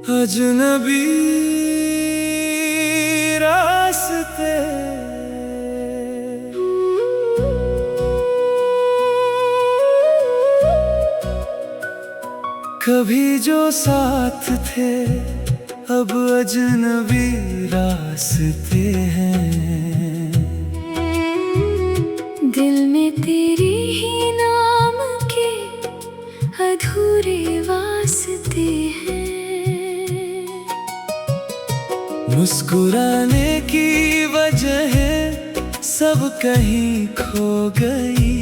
अजनबी रास्ते कभी जो साथ थे अब अजनबी रास्ते हैं। दिल में तेरे ही नाम के अधूरे वास्ते हैं। मुस्कुराने की वजह सब कहीं खो गई।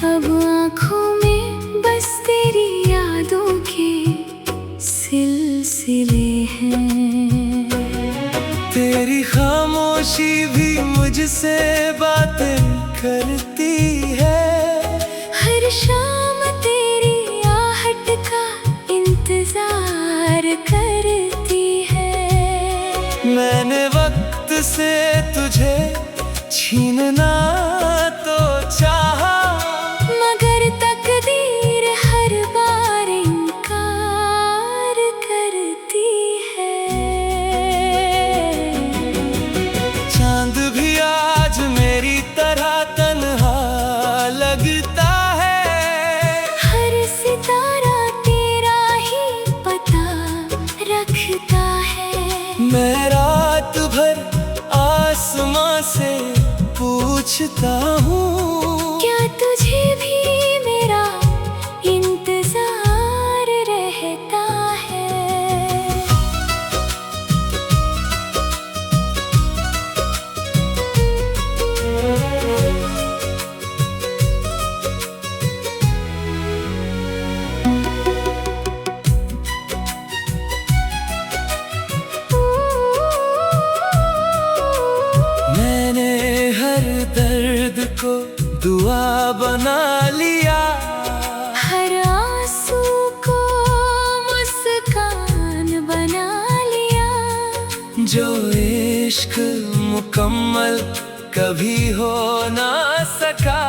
अब आँखों में बस तेरी यादों के सिलसिले हैं। तेरी खामोशी भी मुझसे बातें करती है। हर शाम तेरी आहट का इंतजार करती है। मैंने वक्त से तुझे छीनना तो चाहा, मगर तकदीर हर बार इनकार करती है। चांद भी आज मेरी तरह तन्हा लगता है। हर सितारा तेरा ही पता रखता है। मैं रात भर आसमां से पूछता हूँ, क्या तुझे भी मेरा इंतजार रहता है? मैंने हर दर्द को दुआ बना लिया। हर आंसू को मुस्कान बना लिया। जो इश्क मुकम्मल कभी हो ना सका,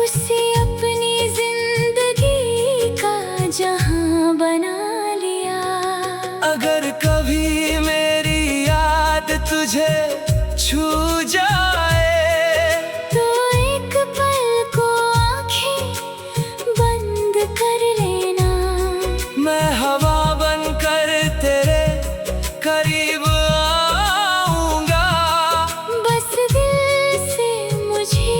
उसे अपनी जिंदगी का जहां बना लिया। अगर कभी मेरी याद तुझे छू जाए, तो एक पल को आंखें बंद कर लेना। मैं हवा बनकर तेरे करीब आऊंगा। बस दिल से मुझे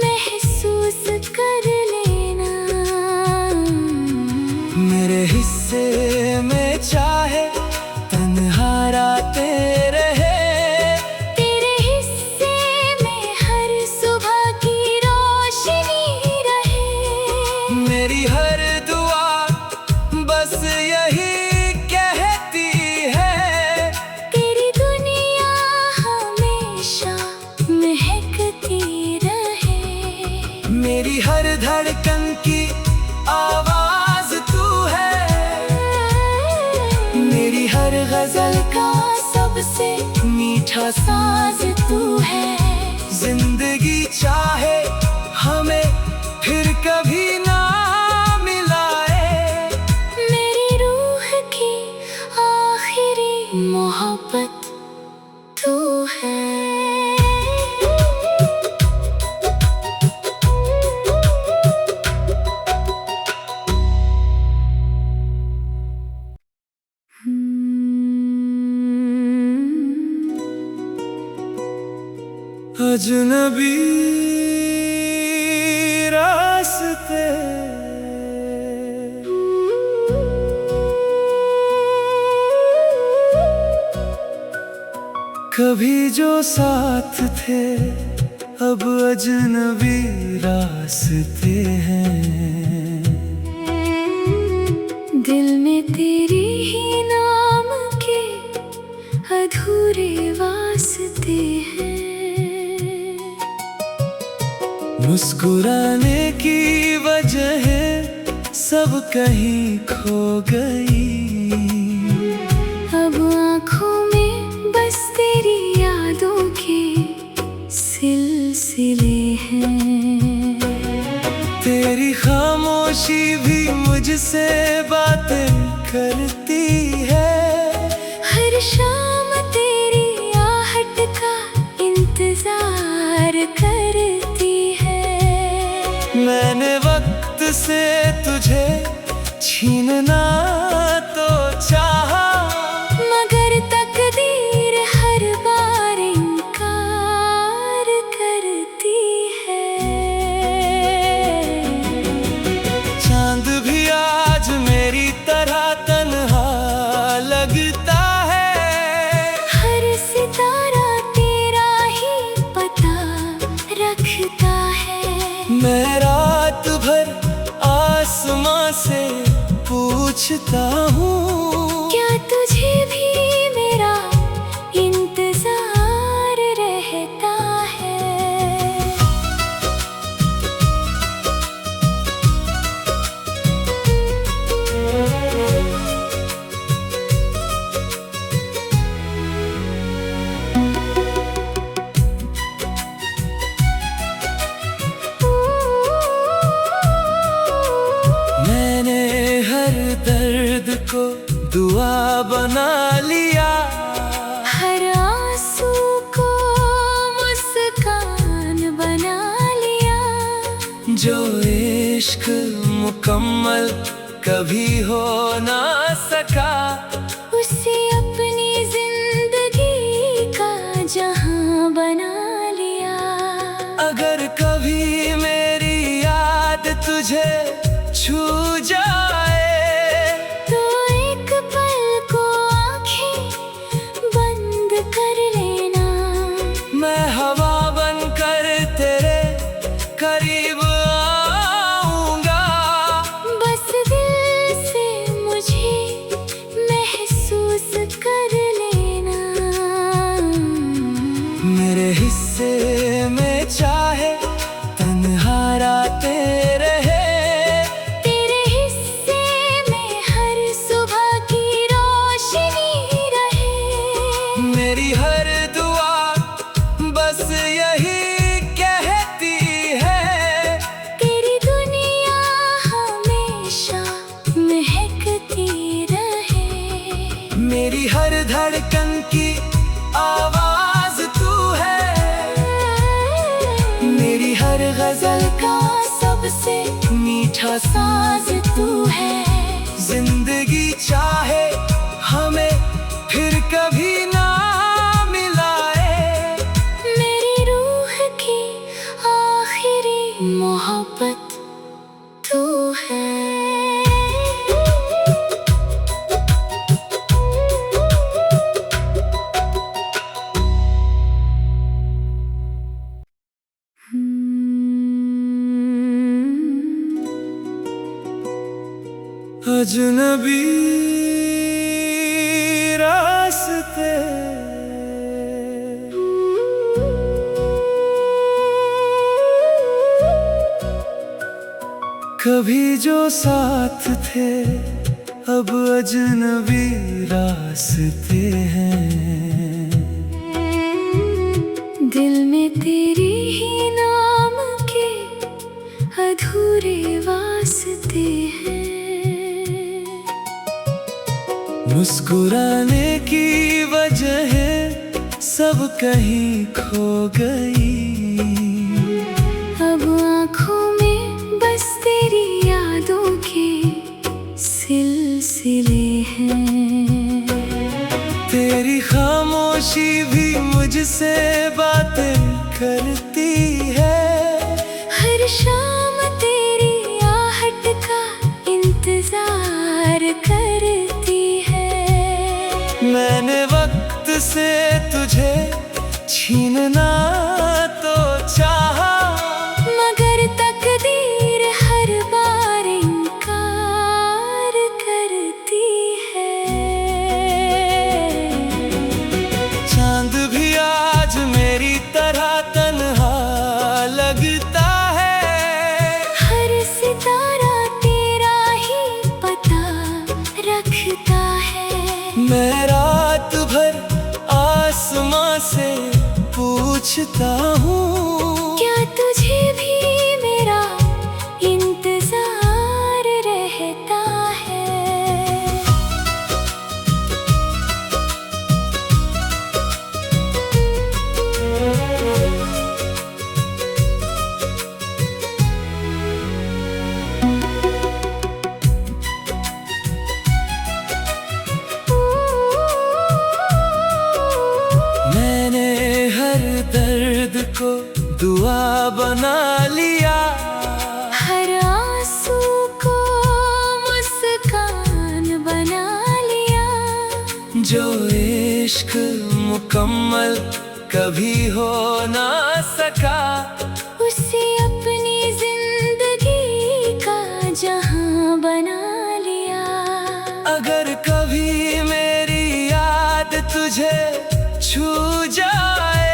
महसूस कर लेना। मेरे हिस्से में चाहे तन्हा रातें रहे, तेरे हिस्से में हर सुबह की रोशनी रहे। मेरी हर दुआ बस यही कहती है, तेरी दुनिया हमेशा महकती रहे। मेरी हर धड़कन की आवाज तू है। मेरी हर गजल का सबसे मीठा साज तू है। जिंदगी चाहे हमें फिर कभी ना मिलाए, मेरी रूह की आखिरी मोहब्बत तू है। अजनबी रास्ते कभी जो साथ थे अब अजनबी रास्ते हैं। दिल में तेरे ही नाम के अधूरे वास्ते हैं। मुस्कुराने की वजह सब कहीं खो गई। अब आँखों में बस तेरी यादों के सिलसिले हैं। तेरी खामोशी भी मुझसे बातें करती है। हर शाम तेरी आहट का इंतजार करती है। मैंने वक्त से तुझे छीनना तो चाहा, मगर तकदीर हर बार इनकार करती है। चांद भी आज मेरी तरह तन्हा लगता है। हर सितारा तेरा ही पता रखता है। मैं रात भर आसमां से पूछता हूँ, क्या तुझे भी मेरा इंतजार रहता है? मैंने हर दर्द को दुआ बना लिया, हर आंसू को मुस्कान बना लिया। जो इश्क मुकम्मल कभी हो ना सका, उसे अपनी जिंदगी का जहां बना लिया। अगर कभी मेरी याद तुझे छू जाए, तो एक पल को आंखें बंद कर लेना। मैं हवा बनकर तेरे करीब आऊंगा। बस दिल से मुझे महसूस कर लेना। मेरे हिस्से में चाहे तन्हा रातें रहे, तेरे हिस्से में हर सुबह की रोशनी रहे। मेरी हर दुआ बस यही कहती है, तेरी दुनिया हमेशा महकती रहे। मेरी हर धड़कन की आवाज तू है। मेरी हर गजल का सबसे मीठा साज तू है। जिंदगी चाहे हमें फिर कभी ना मिलाए, मेरी रूह की आखिरी मोहब्बत तू है। अजनबी रास्ते कभी जो साथ थे, अब अजनबी रास्ते हैं। दिल में तेरी ही नाम के अधूरे वास्ते हैं। मुस्कुराने की वजह सब कहीं खो गई। अब आँखों में बस तेरी यादों के सिलसिले हैं। तेरी खामोशी भी मुझसे बातें करती है। हर शाम तेरी आहट का इंतजार करती है। मैंने वक्त से तुझे छीनना तो चाहा, मगर तकदीर हर बार इनकार करती है। चांद भी आज मेरी तरह तन्हा लगता है। हर सितारा तेरा ही पता रखता है। मैं रात भर आसमां से पूछता हूँ, क्या तुझे भी मेरा इंतजार रहता है? बना लिया। हर आंसू को मुस्कान बना लिया। जो इश्क मुकम्मल कभी हो ना सका, उसे अपनी जिंदगी का जहां बना लिया। अगर कभी मेरी याद तुझे छू जाए,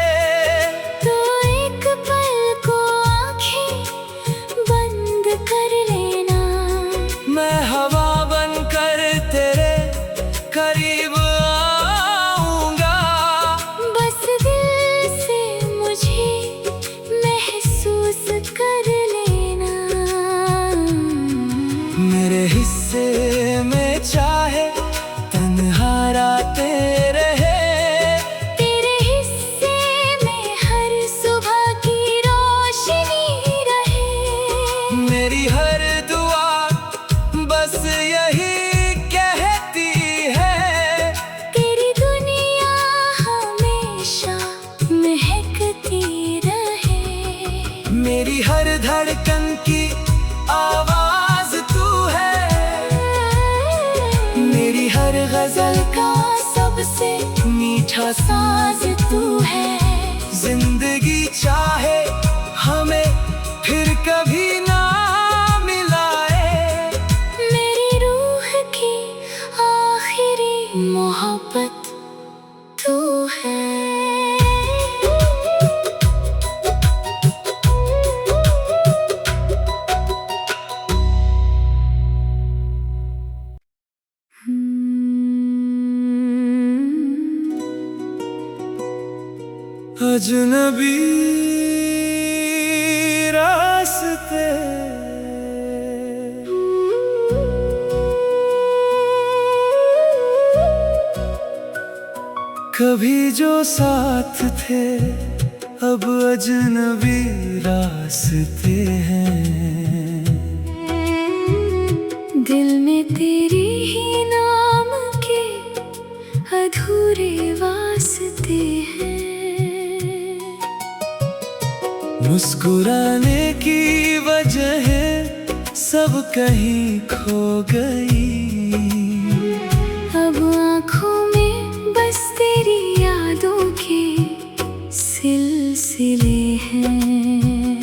तो एक पल को आंखें बंद कर लेना। मैं हवा बनकर तेरे करीब आऊंगा। बस दिल से मुझे महसूस कर लेना। मेरे हिस्से में चाहे तन्हा रातें रहे, तेरे हिस्से में हर सुबह की रोशनी रहे। मेरी हर दुआ बस यही कहती है, तेरी दुनिया हमेशा महकती रहे। मेरी हर धड़कन की आवाज तू है। मेरी हर गजल का सबसे मीठा साज तू है। जिंदगी चाहे हमें फिर कभी ना मिलाए, मेरी रूह की आखिरी मोहब्बत तू है। अजनबी रास्ते कभी जो साथ थे, अब अजनबी रास्ते हैं। दिल में तेरे ही नाम के अधूरे वास्ते हैं। मुस्कुराने की वजह सब कहीं खो गई। अब आँखों में बस तेरी यादों के सिलसिले हैं।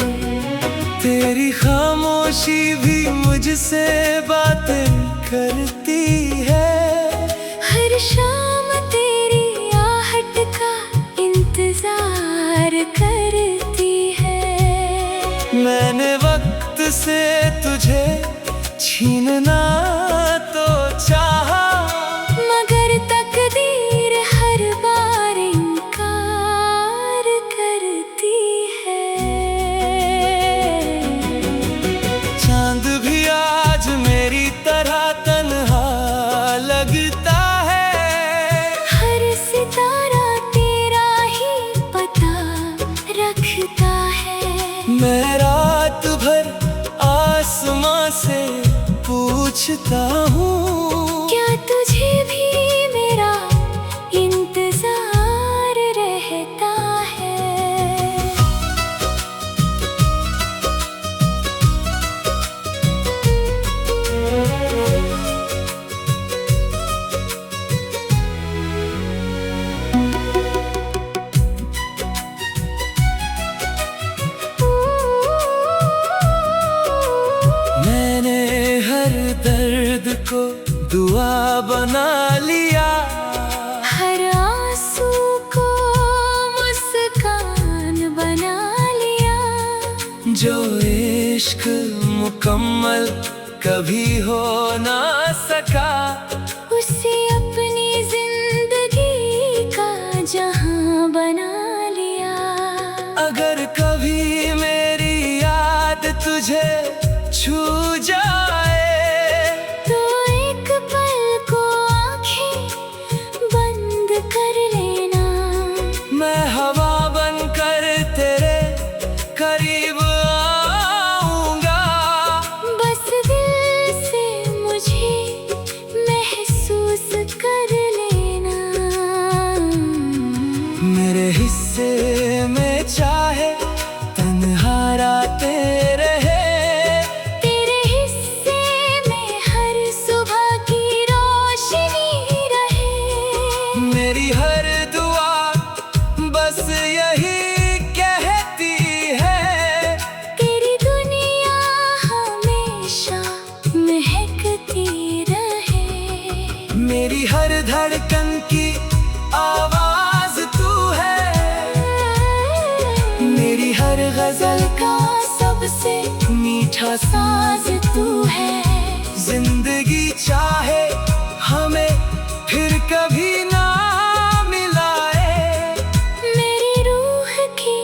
तेरी खामोशी भी मुझसे बातें करती है। हर शाम तेरी आहट का इंतजार करती है। मैंने वक्त से तुझे छीनना तो चाहा, मगर तकदीर हर बार इनकार करती है। चांद भी आज मेरी तरह तन्हा लगता है। हर सितारा तेरा ही पता रखता है। मैं रात भर आसमां से पूछता हूँ, क्या तुझे भी मेरा इंतजार रहता है? मैंने हर दर्द को दुआ बना लिया। हर आंसू को मुस्कान बना लिया। जो इश्क मुकम्मल कभी हो ना सका, उसे अपनी जिंदगी का जहां बना लिया। अगर कभी मेरी याद तुझे छू जाए, तो एक पल को आंखें बंद कर लेना। मैं हवा बनकर तेरे करीब आऊंगा। बस दिल से मुझे महसूस कर लेना। मेरे हिस्से में चाहे तन्हा रात की आवाज तू है। मेरी हर गजल का सबसे मीठा साज तू है। जिंदगी चाहे हमें फिर कभी ना मिलाए, मेरी रूह की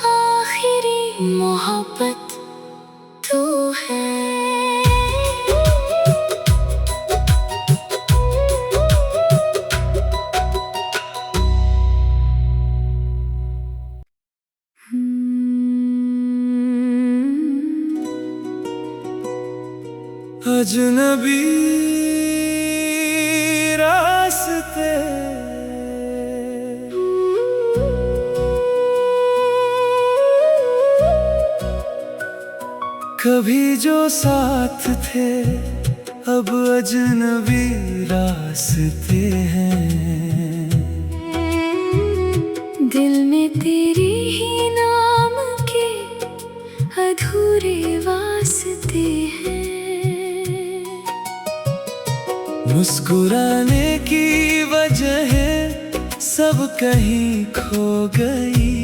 आखिरी मोहब्बत तू है। अजनबी रास्ते कभी जो साथ थे, अब अजनबी रास्ते हैं। दिल में तेरे ही नाम के अधूरे वास्ते हैं। मुस्कुराने की वजह सब कहीं खो गई।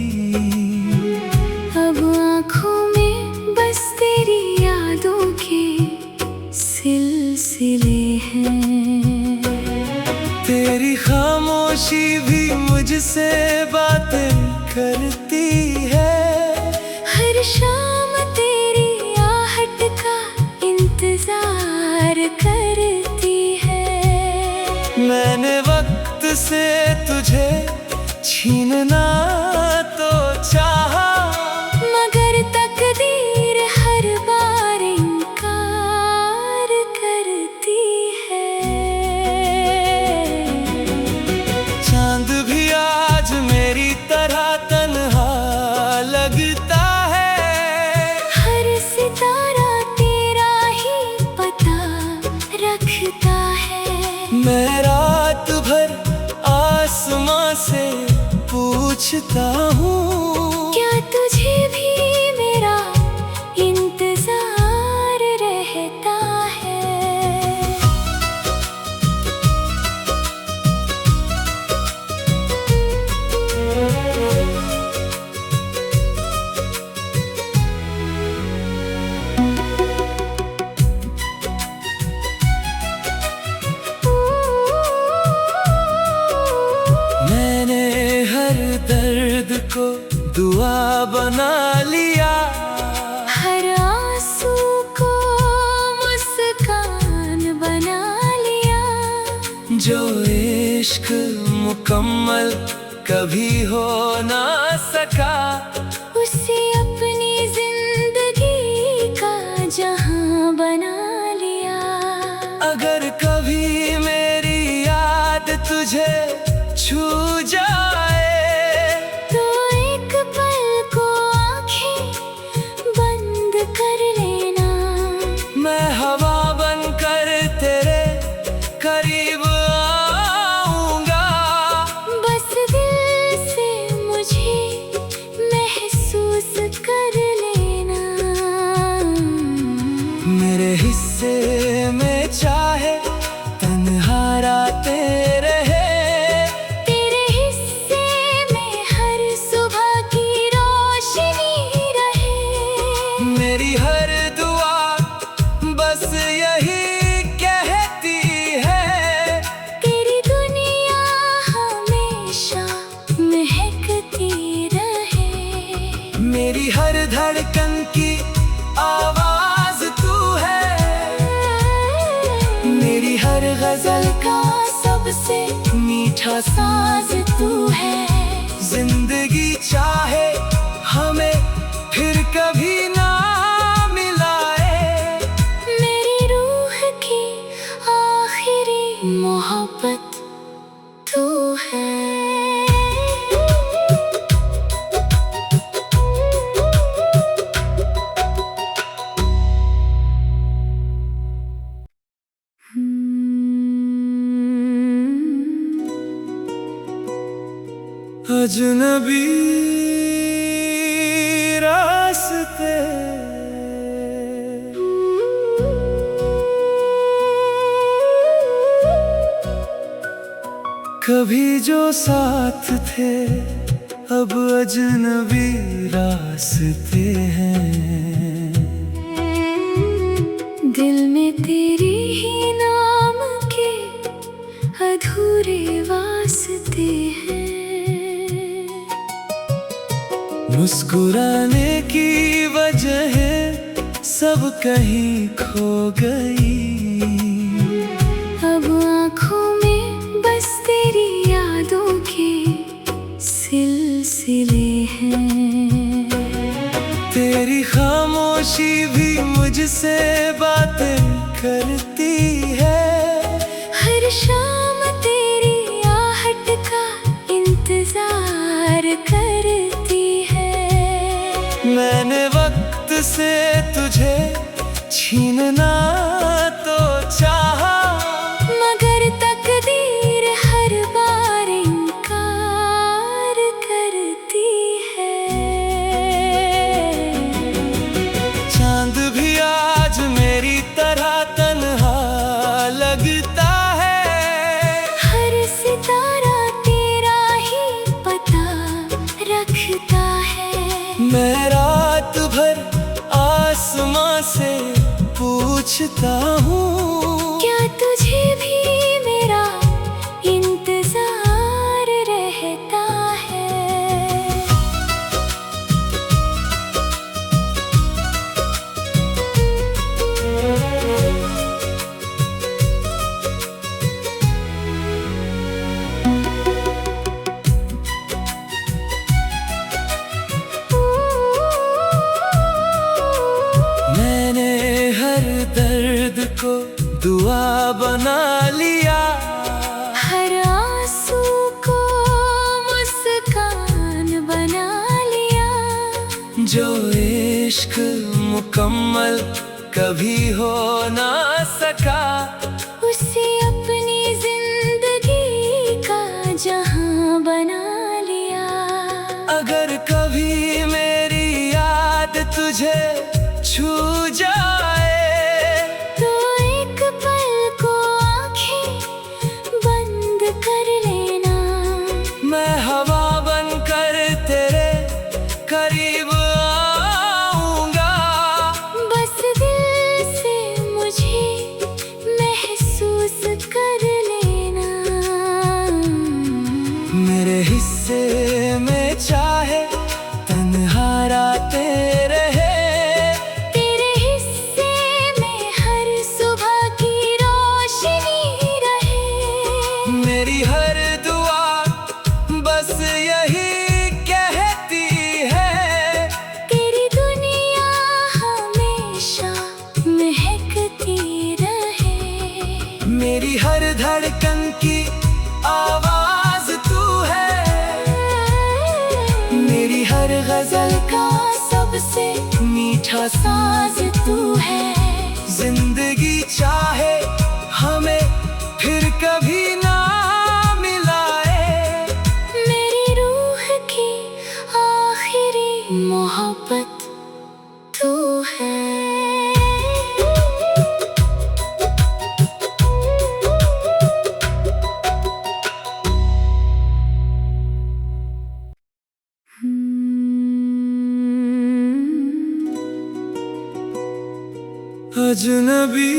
अब आँखों में बस तेरी यादों के सिलसिले हैं। तेरी खामोशी भी मुझसे बातें करती है। हर शाम तेरी आहट का इंतजार करती है। मैंने वक्त से तुझे छीनना तो चाहा, मगर तकदीर हर बार इनकार करती है। चांद भी आज मेरी तरह तन्हा लगता है। हर सितारा तेरा ही पता रखता है। मैं रात भर आसमां से पूछता हूँ, क्या तुझे भी मेरा इंतजार रहता है। मैंने हर दर्द को दुआ बना लिया। हर आंसू को मुस्कान बना लिया। जो इश्क मुकम्मल कभी हो ना सका, उसे अपनी जिंदगी का जहां बना लिया। अगर कभी मेरी याद तुझे छू जाए, तो एक पल को आंखें बंद कर लेना। मैं हवा बनकर तेरे करीब आऊंगा। बस दिल से मुझे महसूस कर लेना। मेरे हिस्से में चाहे तन्हा रातें रहे, तेरे हिस्से में हर सुबह की रोशनी रहे। मेरी हर दुआ बस यही कहती है, तेरी दुनिया हमेशा महकती रहे। मेरी हर धड़कन की आवाज तू है। मेरी हर गजल का सबसे मीठा साज तू है। जिंदगी चाहे हमें फिर कभी ना मिलाए, मेरी रूह की आखिरी मोहब्बत तू है। अजनबी रास्ते कभी जो साथ थे अब अजनबी रास्ते हैं। दिल में तेरे ही नाम के अधूरे वास्ते हैं। मुस्कुराने की वजह सब कहीं खो गई। अब आँखों में बस तेरी यादों के सिलसिले हैं। तेरी खामोशी भी मुझसे बातें करती है। हर शाम तेरी आहट का इंतजार करती है। मैंने वक्त से तुझे छीनना तो चाहा, मगर तकदीर हर बार इनकार करती है। चांद भी आज मेरी तरह तन्हा लगता है। हर सितारा तेरा ही पता रखता है। मैं रात भर आसमां से पूछता हूँ, क्या तुझे भी मेरा इंतजार रहता है। मैंने हर दर्द को दुआ बना लिया। हर आंसू को मुस्कान बना लिया। जो इश्क मुकम्मल कभी हो ना सका, उसे अपनी जिंदगी का जहां बना लिया। अगर कभी मेरी याद तुझे छू जाए, तो एक पल को आंखें बंद कर लेना। मैं हवा बनकर तेरे करीब आऊंगा। बस दिल से मुझे महसूस कर लेना। मेरे हिस्से में चाहे तन्हा रातें रहे, तेरे हिस्से में हर सुबह की रोशनी रहे। मेरी हर दुआ बस यही कहती है। तेरी दुनिया हमेशा महकती रहे। मेरी हर धड़कन की आवाज तू है। मेरी हर गजल का सबसे मीठा साज तू है। जिंदगी चाहे हमें फिर कभी ना मिलाए, मेरी रूह की आखिरी मोहब्बत तू है। अजनबी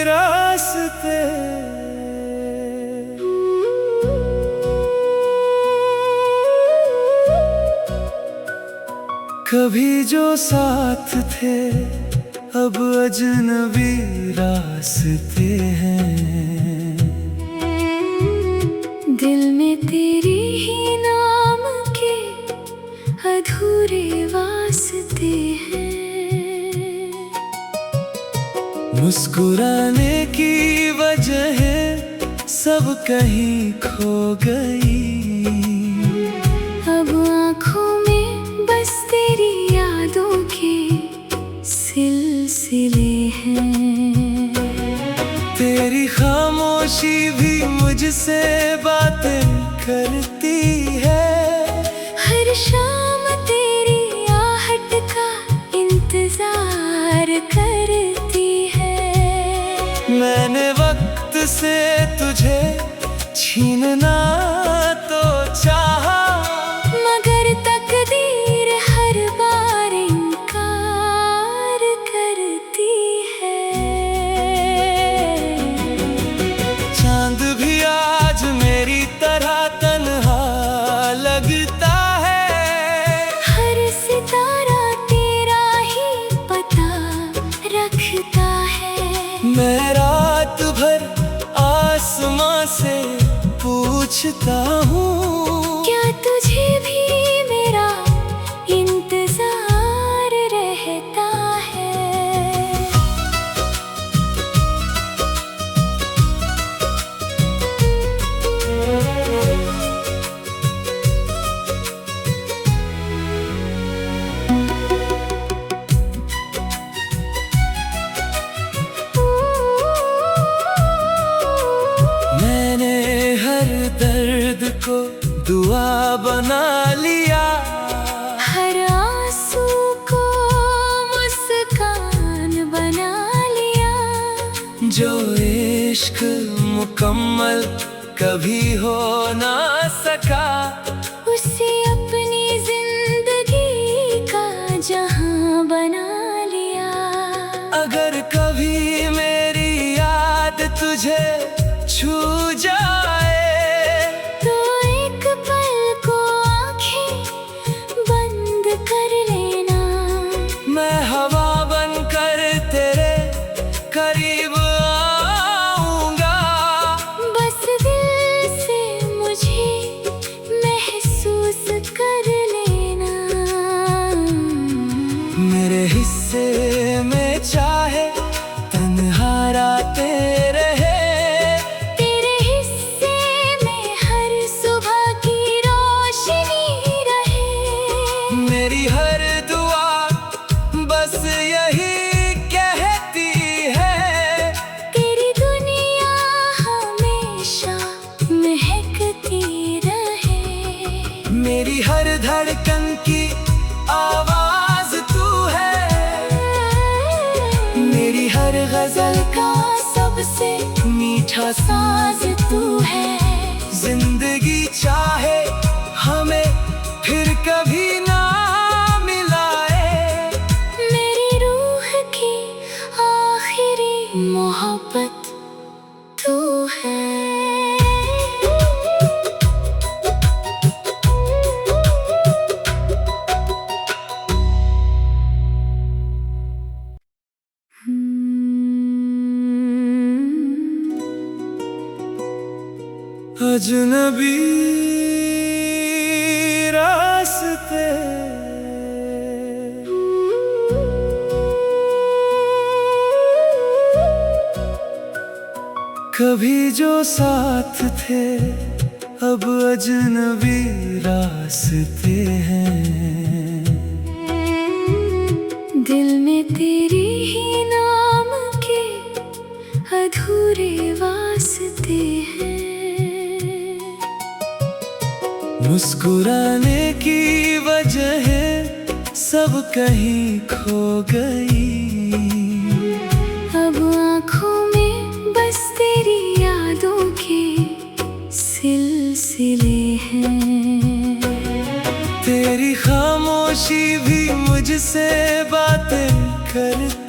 रास्ते, कभी जो साथ थे अब अजनबी रास्ते हैं। दिल में तेरे ही नाम के अधूरे वास्ते हैं। मुस्कुराने की वजह सब कहीं खो गई। अब आँखों में बस तेरी यादों के सिलसिले हैं। तेरी खामोशी भी मुझसे बातें करती है। हर शाम तेरी आहट का इंतजार करती है। मैंने वक्त से तुझे छीनना तो चाहा, मगर तकदीर हर बार इनकार करती है। चांद भी आज मेरी तरह तन्हा लगता है। हर सितारा तेरा ही पता रखता है। मैं रात भर आसमां से पूछता हूँ, क्या तुझे भी मेरा इंतजार रहता है? मैंने हर दर्द को दुआ बना लिया, हर आंसू को मुस्कान बना लिया। जो इश्क मुकम्मल कभी हो ना सका, उसे अपनी जिंदगी का जहां बना लिया। अगर कभी मेरी याद तुझे छू जाए, तो एक पल को आंखें बंद कर लेना। मैं हवा बनकर तेरे करीब आऊंगा। बस दिल से मुझे महसूस कर लेना। मेरे हिस्से में चाहे तन्हा रातें रहे, तेरे हिस्से में हर सुबह की रोशनी रहे। मेरी हर दुआ बस यही कहती है, तेरी दुनिया हमेशा महकती रहे। मेरी हर धड़कन की आवाज तू है। मेरी हर गजल का सबसे मीठा साज तू है। जिंदगी चाहे हमें फिर कभी ना मिलाए, मेरी रूह की आखिरी मोहब्बत तू है। अजनबी रास्ते कभी जो साथ थे, अब अजनबी रास्ते हैं। दिल में तेरे ही नाम के अधूरे वास्ते हैं। मुस्कुराने की वजह सब कहीं खो गई। अब आँखों में बस तेरी यादों के सिलसिले हैं। तेरी खामोशी भी मुझसे बातें करती